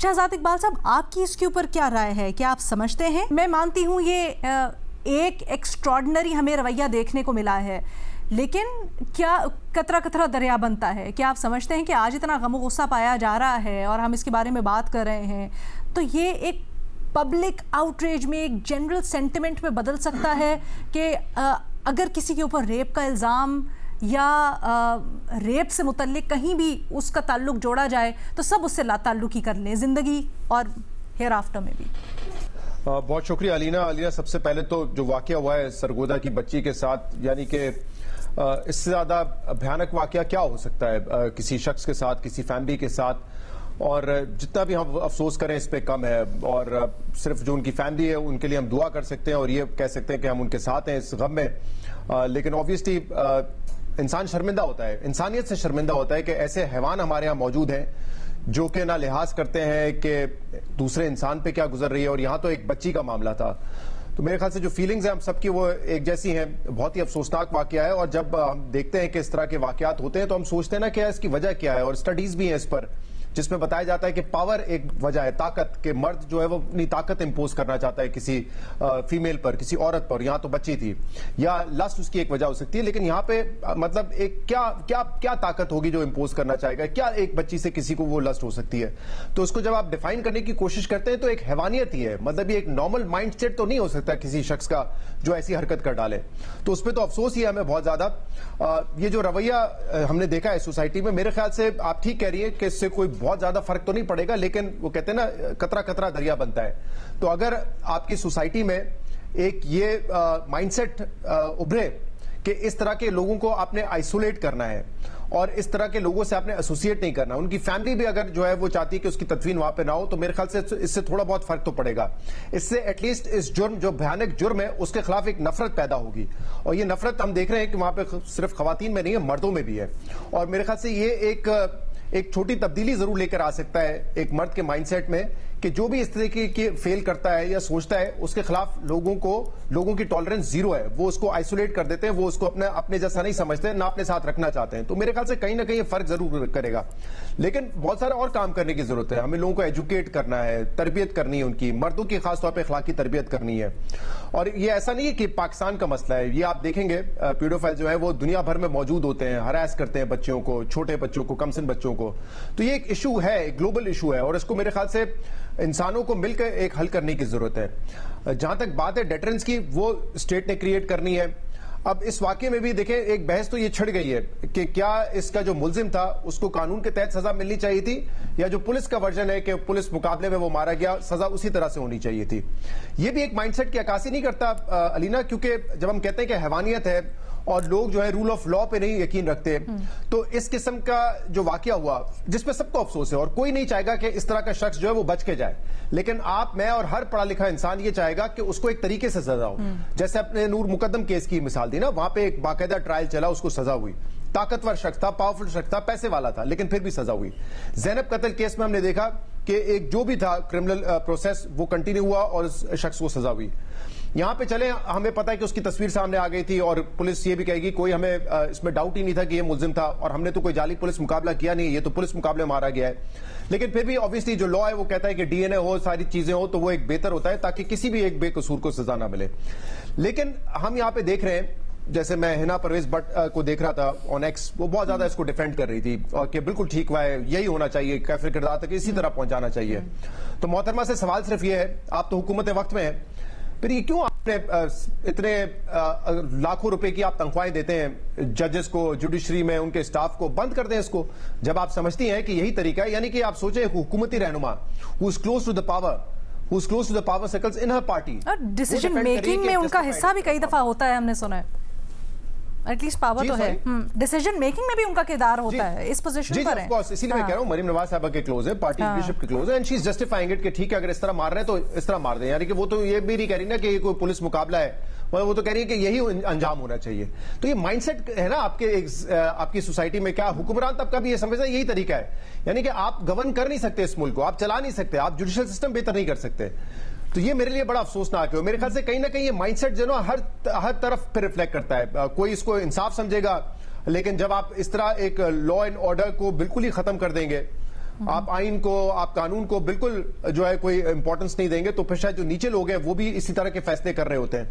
شہزاد اقبال صاحب، آپ کی اس کے اوپر کیا رائے ہے؟ کیا آپ سمجھتے ہیں؟ میں مانتی ہوں یہ ایک ایکسٹراڈنری ہمیں رویہ دیکھنے کو ملا ہے، لیکن کیا قطرہ قطرہ دریا بنتا ہے؟ کیا آپ سمجھتے ہیں کہ آج اتنا غم و غصہ پایا جا رہا ہے اور ہم اس کے بارے میں بات کر رہے ہیں تو یہ ایک پبلک آؤٹریج میں، ایک جنرل سینٹیمنٹ میں بدل سکتا ہے کہ اگر کسی کے اوپر ریپ کا الزام یا ریپ سے متعلق کہیں بھی اس کا تعلق جوڑا جائے تو سب اس سے لا تعلقی کر لیں، زندگی اور ہیئر آفٹر میں بھی؟ بہت شکریہ علینا۔ سب سے پہلے تو جو واقعہ ہوا ہے سرگودا کی بچی کے ساتھ، یعنی کہ اس سے زیادہ بھیانک واقعہ کیا ہو سکتا ہے کسی شخص کے ساتھ، کسی فیملی کے ساتھ، اور جتنا بھی ہم افسوس کریں اس پہ کم ہے، اور صرف جو ان کی فیملی ہے ان کے لیے ہم دعا کر سکتے ہیں اور یہ کہہ سکتے ہیں کہ ہم ان کے ساتھ ہیں اس غم میں۔ لیکن آبویسلی انسان شرمندہ ہوتا ہے، انسانیت سے شرمندہ ہوتا ہے کہ ایسے حیوان ہمارے ہاں موجود ہیں جو کہ نہ لحاظ کرتے ہیں کہ دوسرے انسان پہ کیا گزر رہی ہے، اور یہاں تو ایک بچی کا معاملہ تھا۔ تو میرے خیال سے جو فیلنگز ہیں ہم سب کی وہ ایک جیسی ہیں، بہت ہی افسوسناک واقعہ ہے، اور جب ہم دیکھتے ہیں کہ اس طرح کے واقعات ہوتے ہیں تو ہم سوچتے ہیں نا کہ اس کی وجہ کیا ہے، اور اسٹڈیز بھی ہیں اس پر جس میں بتایا جاتا ہے کہ پاور ایک وجہ ہے، طاقت، کہ مرد جو ہے وہ اپنی طاقت امپوز کرنا چاہتا ہے کسی فیمیل پر، کسی عورت پر، یہاں تو بچی تھی، یا لسٹ اس کی ایک وجہ ہو سکتی ہے، لیکن یہاں پہ مطلب ایک کیا طاقت ہوگی جو امپوز کرنا چاہے گا، کیا ایک بچی سے کسی کو وہ لسٹ ہو سکتی ہے؟ تو اس کو جب آپ ڈیفائن کرنے کی کوشش کرتے ہیں تو ایک حیوانیت ہی ہے، مطلب یہ ایک نارمل مائنڈ سیٹ تو نہیں ہو سکتا کسی شخص کا جو ایسی حرکت کر ڈالے۔ تو اس پہ تو افسوس ہی ہے ہمیں بہت زیادہ۔ یہ جو رویہ ہم نے دیکھا ہے سوسائٹی میں، میرے خیال سے آپ ٹھیک کہہ رہی ہیں کہ اس سے کوئی بہت زیادہ فرق تو نہیں پڑے گا، لیکن وہ کہتے ہیں نا قطرہ قطرہ دریا بنتا ہے۔ تو اگر آپ کی سوسائٹی میں ایک یہ مائنڈ سیٹ ابھرے کہ اس طرح کے لوگوں کو آپ نے آئسولیٹ کرنا ہے اور اس طرح کے لوگوں سے آپ نے ایسوسیٹ نہیں کرنا، ان کی فیملی بھی اگر جو ہے وہ چاہتی ہے کہ اس کی تدفین وہاں پہ نہ ہو، تو میرے خیال سے اس سے تھوڑا بہت فرق تو پڑے گا۔ اس سے ایٹ لیسٹ اس جرم، جو بھیانک جرم ہے، اس کے خلاف ایک نفرت پیدا ہوگی، اور یہ نفرت ہم دیکھ رہے ہیں کہ وہاں پہ صرف خواتین میں نہیں ہے، مردوں میں بھی ہے، اور میرے خیال سے یہ ایک چھوٹی تبدیلی ضرور لے کر آ سکتا ہے ایک مرد کے مائنڈ سیٹ میں، کہ جو بھی اس طریقے کی فیل کرتا ہے یا سوچتا ہے اس کے خلاف لوگوں کی ٹالرنس زیرو ہے، وہ اس کو آئسولیٹ کر دیتے ہیں، وہ اس کو اپنے جیسا نہیں سمجھتے، نہ اپنے ساتھ رکھنا چاہتے ہیں۔ تو میرے خیال سے کہیں نہ کہیں یہ فرق ضرور کرے گا، لیکن بہت سارا اور کام کرنے کی ضرورت ہے۔ ہمیں لوگوں کو ایجوکیٹ کرنا ہے، تربیت کرنی ہے، ان کی مردوں کی خاص طور پہ اخلاقی تربیت کرنی ہے۔ اور یہ ایسا نہیں ہے کہ پاکستان کا مسئلہ ہے، یہ آپ دیکھیں گے پیڈوفائل جو ہے وہ دنیا بھر میں موجود ہوتے ہیں، ہراس کرتے ہیں بچوں کو، چھوٹے بچوں کو، کم سن بچوں کو۔ تو یہ ایک ایشو ہے، ایک گلوبل ایشو ہے، اور اس کو میرے خیال سے انسانوں کو مل کر ایک حل کرنے کی ضرورت ہے۔ جہاں تک بات ہے ڈیٹرنس کی، وہ اسٹیٹ نے کریٹ کرنی ہے۔ اب اس واقعے میں بھی دیکھیں ایک بحث تو یہ چھڑ گئی ہے کہ کیا اس کا جو ملزم تھا اس کو قانون کے تحت سزا ملنی چاہیے تھی، یا جو پولیس کا ورژن ہے کہ پولیس مقابلے میں وہ مارا گیا، سزا اسی طرح سے ہونی چاہیے تھی۔ یہ بھی ایک مائنڈ سیٹ کی عکاسی نہیں کرتا علینا، کیونکہ جب ہم کہتے ہیں کہ حیوانیت ہے اور لوگ جو ہے رول آف لا پہ نہیں یقین رکھتے، تو اس قسم کا جو واقعہ ہوا جس پہ سب کو افسوس ہے، اور کوئی نہیں چاہے گا کہ اس طرح کا شخص جو ہے وہ بچ کے جائے، لیکن آپ، میں اور ہر پڑھا لکھا انسان یہ چاہے گا کہ اس کو ایک طریقے سے سزا ہو۔ جیسے اپنے نور مقدم کیس کی مثال دی نا، وہاں پہ ایک باقاعدہ ٹرائل چلا، اس کو سزا ہوئی، طاقتور شخص تھا، پاورفل شخص تھا، پیسے والا تھا، لیکن پھر بھی سزا ہوئی۔ زینب قتل کیس میں ہم نے دیکھا کہ ایک جو بھی تھا کرمنل پروسیس وہ کنٹینیو ہوا اور اس شخص کو سزا ہوئی۔ یہاں پہ چلیں، ہمیں پتا ہے کہ اس کی تصویر سامنے آ گئی تھی، اور پولیس یہ بھی کہے گی کوئی ہمیں اس میں ڈاؤٹ ہی نہیں تھا کہ یہ ملزم تھا، اور ہم نے تو کوئی جعلی پولیس مقابلہ کیا نہیں، یہ تو پولیس مقابلے مارا گیا ہے۔ لیکن پھر بھی obviously جو لا ہے وہ کہتا ہے کہ ڈی این اے ہو، ساری چیزیں ہو، تو وہ ایک بہتر ہوتا ہے تاکہ کسی بھی ایک بے قصور کو سزا نہ ملے۔ لیکن ہم یہاں پہ دیکھ رہے ہیں، جیسے میں ہنا پرویز بٹ کو دیکھ رہا تھا آن ایکس، وہ بہت زیادہ اس کو ڈیفینڈ کر رہی تھی اور کہ بالکل ٹھیک ہوا ہے، یہی ہونا چاہیے، کیفر کردار تک اسی طرح پہنچانا چاہیے۔ تو محترمہ سے سوال صرف یہ ہے، آپ تو حکومت وقت میں ہیں، پھر یہ کیوں آپ نے اتنے لاکھوں روپے کی آپ تنخواہیں دیتے ہیں ججز کو، جوڈیشری میں ان کے اسٹاف کو؟ بند کر دیں اس کو، جب آپ سمجھتی ہیں کہ یہی طریقہ ہے۔ یعنی کہ آپ سوچیں حکومتی رہنما who is close to the power circles in her party، اور ڈیسیجن میکنگ میں ان کا حصہ بھی کئی دفعہ ہوتا ہے، ہم نے سنا ہے، ایٹ لیسٹ پاور تو ہے، ڈیسیجن میکنگ میں بھی ان کا کردار ہوتا ہے، اس پوزیشن پر ہے۔ اسی لیے میں کہہ رہا ہوں مریم نواز صاحبہ کے کلوز ہے، پارٹی لیڈرشپ کے کلوز ہے، and she is justifying it کہ ٹھیک ہے اگر اس طرح مار رہے ہیں تو اس طرح مار دیں۔ یعنی کہ وہ تو یہ بھی نہیں کہہ رہی نا کہ یہ کوئی پولیس مقابلہ ہے، وہ تو کہہ رہی ہے کہ یہی انجام ہونا چاہیے۔ تو یہ مائنڈ سیٹ ہے نا آپ کی سوسائٹی میں، کیا حکمران طبقہ بھی یہ سمجھتا ہے یہی طریقہ ہے؟ یعنی کہ آپ گورن کر نہیں سکتے اس ملک کو، آپ چلا نہیں سکتے، آپ جوڈیشل سسٹم بہتر نہیں کر سکتے۔ تو یہ میرے لیے بڑا افسوسناک ہے، میرے خیال سے کہیں نہ کہیں یہ مائنڈ سیٹ جو ہے ہر طرف پہ ریفلیکٹ کرتا ہے۔ کوئی اس کو انصاف سمجھے گا، لیکن جب آپ اس طرح ایک لا اینڈ آرڈر کو بالکل ہی ختم کر دیں گے آپ آئین کو, آپ قانون کو بالکل جو ہے کوئی امپورٹنس نہیں دیں گے, تو پھر شاید جو نیچے لوگ ہیں وہ بھی اسی طرح کے فیصلے کر رہے ہوتے ہیں.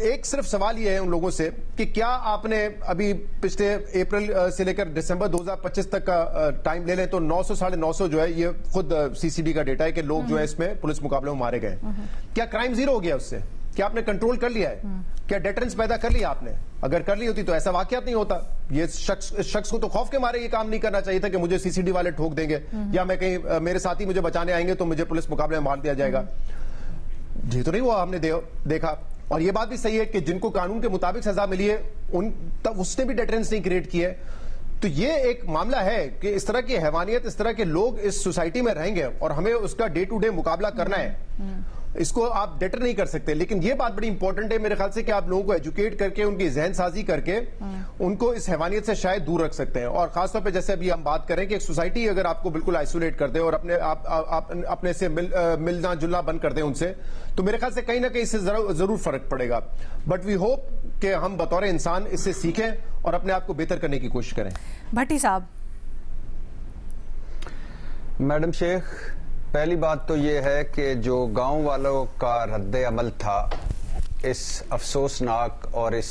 ایک صرف سوال یہ ہے ان لوگوں سے کہ کیا آپ نے ابھی پچھلے اپریل سے لے کر دسمبر 2025 تک کا ٹائم لے لیں تو 900 950 جو ہے یہ خود سی سی ڈی کا ڈیٹا ہے کہ لوگ جو ہے اس میں پولیس مقابلے میں مارے گئے. کیا کرائم زیرو ہو گیا اس سے؟ کیا آپ نے کنٹرول کر لیا ہے؟ کیا ڈیٹرنس پیدا کر لیا آپ نے؟ اگر کر لی ہوتی تو ایسا واقعات نہیں ہوتا. یہ شخص کو تو خوف کے مارے یہ کام نہیں کرنا چاہیے تھا کہ مجھے سی سی ڈی والے ٹھوک دیں گے یا میں کہیں میرے ساتھی مجھے بچانے آئیں گے تو مجھے پولیس مقابلے میں مار دیا جائے گا. یہ تو نہیں ہوا ہم نے دیکھا. اور یہ بات بھی صحیح ہے کہ جن کو قانون کے مطابق سزا ملی ہے اس نے بھی ڈیٹرنس نہیں کریٹ کی ہے. تو یہ ایک معاملہ ہے کہ اس طرح کی حیوانیت, اس طرح کے لوگ اس سوسائٹی میں رہیں گے اور ہمیں اس کا ڈے ٹو ڈے مقابلہ کرنا ہے. اس کو آپ ڈیٹر نہیں کر سکتے. لیکن یہ بات بڑی امپورٹنٹ ہے میرے خیال سے کہ آپ لوگوں کو ایجوکیٹ کر کے ان کی ذہن سازی کر کے ان کو اس حیوانیت سے شاید دور رکھ سکتے ہیں. اور خاص طور پہ جیسے ابھی ہم بات کریں کہ ایک سوسائٹی اگر آپ کو بالکل آئسولیٹ کر دے اور اپنے سے ملنا جلنا بند کر دیں ان سے, تو میرے خیال سے کہیں نہ کہیں اس سے ضرور فرق پڑے گا. بٹ وی ہوپ کہ ہم بطور انسان اس سے سیکھیں اور اپنے آپ کو بہتر کرنے کی کوشش کریں. بھٹی صاحب. میڈم شیخ, پہلی بات تو یہ ہے کہ جو گاؤں والوں کا رد عمل تھا اس افسوسناک اور اس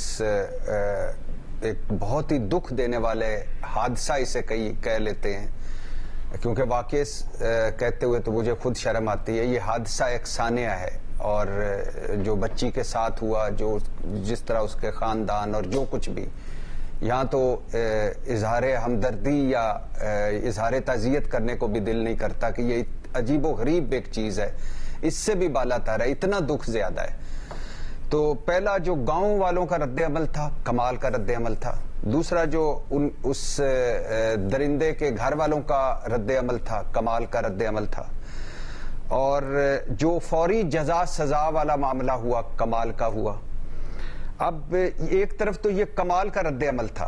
ایک بہت ہی دکھ دینے والے حادثہ اسے کہہ لیتے ہیں, کیونکہ واقعی کہتے ہوئے تو مجھے خود شرم آتی ہے. یہ حادثہ ایک سانحہ ہے اور جو بچی کے ساتھ ہوا, جو جس طرح اس کے خاندان اور جو کچھ بھی, یہاں تو اظہار ہمدردی یا اظہار تعزیت کرنے کو بھی دل نہیں کرتا کہ یہ عجیب و غریب ایک چیز ہے, اس سے بھی بالا تر ہے, اتنا دکھ زیادہ ہے. تو پہلا جو گاؤں والوں کا رد عمل تھا کمال کا رد عمل تھا. دوسرا جو اس درندے کے گھر والوں کا رد عمل تھا کمال کا رد عمل تھا. اور جو فوری جزا سزا والا معاملہ ہوا کمال کا ہوا. اب ایک طرف تو یہ کمال کا رد عمل تھا,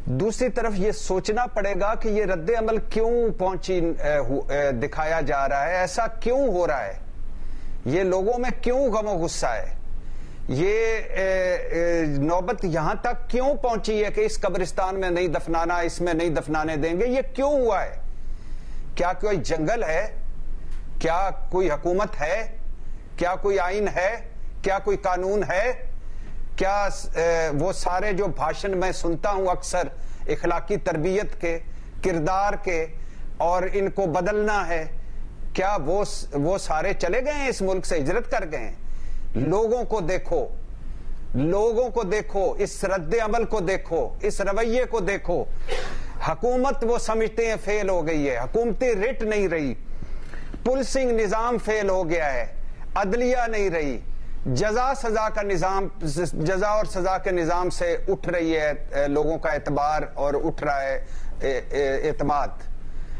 دوسری طرف یہ سوچنا پڑے گا کہ یہ رد عمل کیوں دکھایا جا رہا ہے, ایسا کیوں ہو رہا ہے, یہ لوگوں میں کیوں غم و غصہ ہے, یہ نوبت یہاں تک کیوں پہنچی ہے کہ اس قبرستان میں نہیں دفنانا, اس میں نہیں دفنانے دیں گے, یہ کیوں ہوا ہے؟ کیا کوئی جنگل ہے؟ کیا کوئی حکومت ہے؟ کیا کوئی آئین ہے؟ کیا کوئی قانون ہے؟ کیا وہ سارے جو بھاشن میں سنتا ہوں اکثر اخلاقی تربیت کے, کردار کے, اور ان کو بدلنا ہے, کیا وہ سارے چلے گئے ہیں اس ملک سے, ہجرت کر گئے ہیں؟ لوگوں کو دیکھو, لوگوں کو دیکھو, اس رد عمل کو دیکھو, اس رویے کو دیکھو. حکومت وہ سمجھتے ہیں فیل ہو گئی ہے, حکومتی ریٹ نہیں رہی, پولیسنگ نظام فیل ہو گیا ہے, عدلیہ نہیں رہی, جزا سزا کا نظام, جزا اور سزا کے نظام سے اٹھ رہی ہے لوگوں کا اعتبار اور اٹھ رہا ہے اعتماد.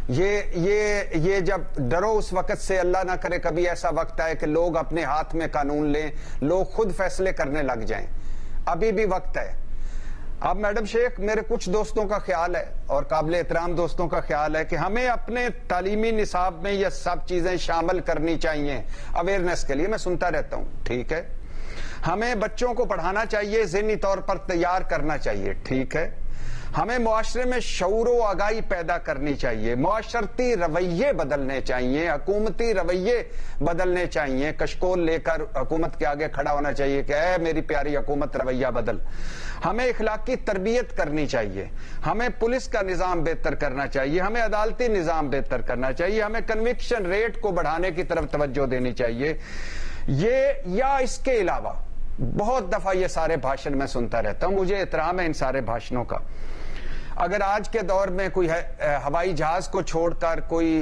یہ جب ڈرو اس وقت سے, اللہ نہ کرے کبھی ایسا وقت آئے کہ لوگ اپنے ہاتھ میں قانون لیں, لوگ خود فیصلے کرنے لگ جائیں. ابھی بھی وقت ہے. اب میڈم شیخ, میرے کچھ دوستوں کا خیال ہے اور قابل احترام دوستوں کا خیال ہے کہ ہمیں اپنے تعلیمی نصاب میں یہ سب چیزیں شامل کرنی چاہیے اویئرنیس کے لیے. میں سنتا رہتا ہوں, ٹھیک ہے, ہمیں بچوں کو پڑھانا چاہیے, ذہنی طور پر تیار کرنا چاہیے, ٹھیک ہے, ہمیں معاشرے میں شعور و آگاہی پیدا کرنی چاہیے, معاشرتی رویے بدلنے چاہیے, حکومتی رویے بدلنے چاہیے, کشکول لے کر حکومت کے آگے کھڑا ہونا چاہیے کہ اے میری پیاری حکومت رویہ بدل. ہمیں اخلاقی تربیت کرنی چاہیے, ہمیں پولیس کا نظام بہتر کرنا چاہیے, ہمیں عدالتی نظام بہتر کرنا چاہیے, ہمیں کنوکشن ریٹ کو بڑھانے کی طرف توجہ دینی چاہیے. یا اس کے علاوہ بہت دفعہ یہ سارے بھاشن میں سنتا رہتا ہوں, مجھے احترام ہے ان سارے بھاشنوں کا. اگر آج کے دور میں کوئی ہوائی جہاز کو چھوڑ کر, کوئی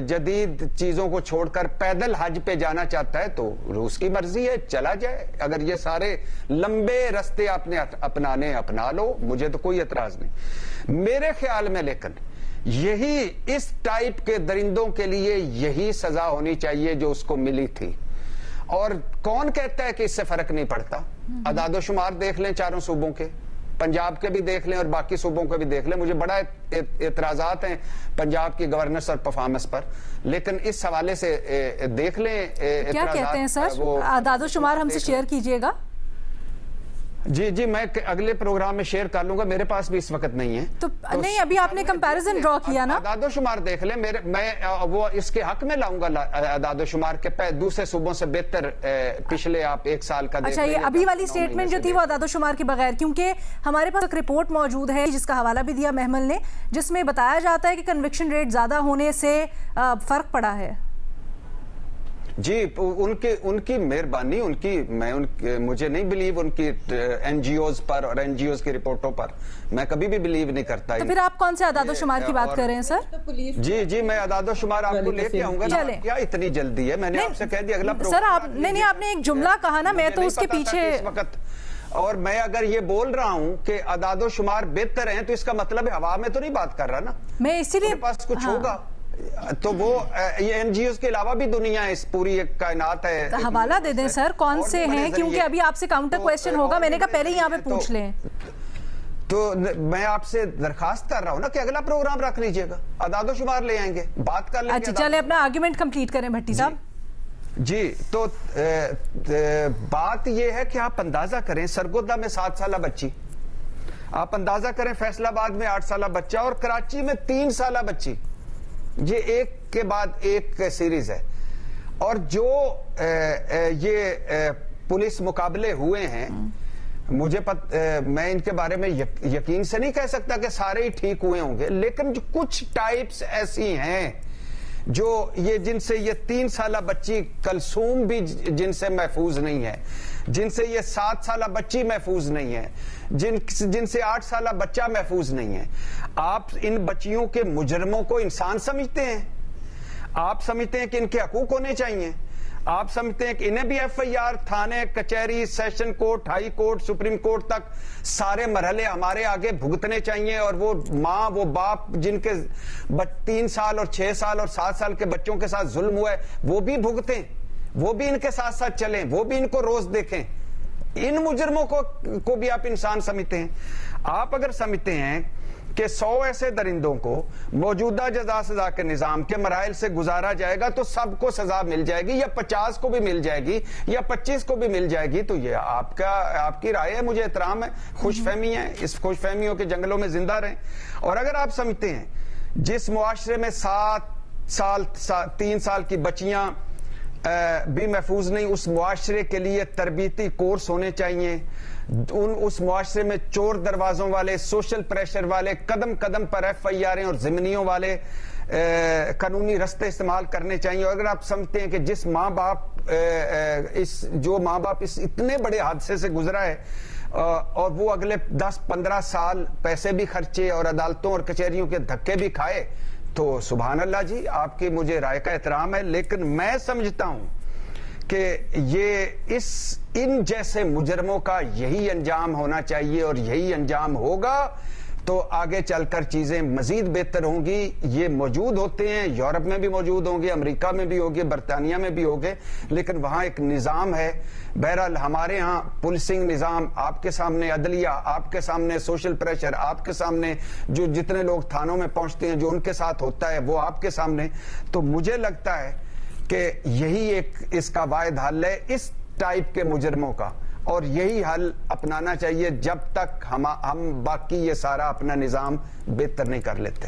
جدید چیزوں کو چھوڑ کر پیدل حج پہ جانا چاہتا ہے تو روس کی مرضی ہے, چلا جائے. اگر یہ سارے لمبے رستے آپ نے اپنانے اپنا لو, مجھے تو کوئی اعتراض نہیں. میرے خیال میں لیکن یہی اس ٹائپ کے درندوں کے لیے یہی سزا ہونی چاہیے جو اس کو ملی تھی. اور کون کہتا ہے کہ اس سے فرق نہیں پڑتا؟ اعداد و شمار دیکھ لیں چاروں صوبوں کے, پنجاب کے بھی دیکھ لیں اور باقی صوبوں کے بھی دیکھ لیں. مجھے بڑا اعتراضات ہیں پنجاب کی گورننس اور پرفارمنس پر, لیکن اس حوالے سے دیکھ لیں. کیا کہتے ہیں سر؟ اعداد و شمار ہم سے شیئر کیجئے گا. جی جی میں اگلے پروگرام میں شیئر کر لوں گا, میرے پاس بھی اس وقت نہیں ہے. تو نہیں, ابھی آپ نے کمپیریزن ڈرا کیا نا, اعداد و شمار دیکھ لیں, میں وہ اس کے حق میں لاؤں گا اعداد و شمار کے دوسرے صوبوں سے بہتر پچھلے آپ ایک سال کا دیکھ اچھا, لیں. یہ ابھی والی سٹیٹمنٹ جو تھی وہ اعداد و شمار کے بغیر, کیونکہ ہمارے پاس ایک رپورٹ موجود ہے جس کا حوالہ بھی دیا محمل نے, جس میں بتایا جاتا ہے کہ کنوکشن ریٹ زیادہ ہونے سے فرق پڑا ہے. جی ان کی مہربانی, مجھے نہیں بلیو ان کی این جی اوز پر اور این جی اوز کی رپورٹوں پر, میں کبھی بھی بلیو نہیں کرتا. تو پھر آپ کون سے اعداد و شمار کی بات کر رہے ہیں سر؟ جی جی میں اعداد و شمار آپ کو لے کے آؤں گا. کیا اتنی جلدی ہے؟ میں نے آپ سے کہہ دیا اگلا سر. آپ نہیں, آپ نے ایک جملہ کہا نا, میں تو اس کے پیچھے وقت, اور میں اگر یہ بول رہا ہوں کہ اعداد و شمار بہتر ہیں تو اس کا مطلب ہوا میں تو نہیں بات کر رہا نا, میں اسی لیے پاس کچھ ہوگا. تو وہ یہ این جی اوز کے علاوہ بھی دنیا ہے, اس پوری ایک کائنات ہے. حوالہ دے دیں سر کون سے ہیں, کیونکہ ابھی آپ سے کاؤنٹر کویسچن ہوگا, میں نے کہا پہلے ہی یہاں پہ پوچھ لیں. تو میں آپ سے درخواست کر رہا ہوں نا کہ اگلا پروگرام رکھ لیجئے گا, اعداد و شمار لے آئیں گے, بات کر لیں گے. اچھا چلے اپنا آرگیومنٹ کمپلیٹ کریں بھٹی صاحب. جی تو بات یہ ہے کہ آپ اندازہ کریں, سرگودا میں 7 سالہ بچی, آپ اندازہ کریں فیصل آباد میں 8 سالہ بچہ, اور کراچی میں 3 سالہ بچی. یہ ایک کے بعد ایک سیریز ہے. اور جو یہ پولیس مقابلے ہوئے ہیں, میں ان کے بارے میں یقین سے نہیں کہہ سکتا کہ سارے ہی ٹھیک ہوئے ہوں گے, لیکن جو کچھ ٹائپس ایسی ہیں جو یہ جن سے یہ 3 سالہ بچی کلثوم بھی جن سے محفوظ نہیں ہے, جن سے یہ 7 سالہ بچی محفوظ نہیں ہے, جن سے 8 سالہ بچہ محفوظ نہیں ہے. آپ ان بچیوں کے مجرموں کو انسان سمجھتے ہیں؟ آپ سمجھتے ہیں کہ ان کے حقوق ہونے چاہیے؟ آپ سمجھتے ہیں کہ انہیں بھی ایف آئی آر, تھانے, کچہری, session court, high court, supreme court تک سارے مرحلے ہمارے آگے بھگتنے چاہیے, اور وہ ماں وہ باپ جن کے 3 سال اور 6 سال اور 7 سال کے بچوں کے ساتھ ظلم ہوا ہے وہ بھی بھگتیں, وہ بھی ان کے ساتھ ساتھ چلیں, وہ بھی ان کو روز دیکھیں. ان مجرموں کو بھی آپ انسان سمجھتے ہیں؟ آپ اگر سمجھتے ہیں کہ 100 ایسے درندوں کو موجودہ جزا سزا کے نظام کے مراحل سے گزارا جائے گا تو سب کو سزا مل جائے گی, یا 50 کو بھی مل جائے گی, یا 25 کو بھی مل جائے گی, تو یہ آپ کی رائے ہے, مجھے احترام ہے, خوش فہمی ہے, اس خوش فہمیوں کے جنگلوں میں زندہ رہیں. اور اگر آپ سمجھتے ہیں جس معاشرے میں 7 سال 3 سال کی بچیاں بھی محفوظ نہیں, اس معاشرے کے لیے تربیتی کورس ہونے چاہیے, اس معاشرے میں چور دروازوں والے, سوشل پریشر والے, قدم قدم پر ایف آئی آریں اور ضمنیوں والے قانونی رستے استعمال کرنے چاہیے. اور اگر آپ سمجھتے ہیں کہ جس ماں باپ اس اتنے بڑے حادثے سے گزرا ہے اور وہ اگلے 10-15 سال پیسے بھی خرچے اور عدالتوں اور کچہریوں کے دھکے بھی کھائے, تو سبحان اللہ جی, آپ کی مجھے رائے کا احترام ہے, لیکن میں سمجھتا ہوں کہ یہ ان جیسے مجرموں کا یہی انجام ہونا چاہیے, اور یہی انجام ہوگا تو آگے چل کر چیزیں مزید بہتر ہوں گی. یہ موجود ہوتے ہیں, یورپ میں بھی موجود ہوں گے, امریکہ میں بھی ہوگے, برطانیہ میں بھی ہوگے, لیکن وہاں ایک نظام ہے. بہرحال ہمارے ہاں پولیسنگ نظام آپ کے سامنے, عدلیہ آپ کے سامنے, سوشل پریشر آپ کے سامنے, جو جتنے لوگ تھانوں میں پہنچتے ہیں جو ان کے ساتھ ہوتا ہے وہ آپ کے سامنے. تو مجھے لگتا ہے کہ یہی ایک اس کا واحد حل ہے اس ٹائپ کے مجرموں کا, اور یہی حل اپنانا چاہیے جب تک ہم باقی یہ سارا اپنا نظام بہتر نہیں کر لیتے.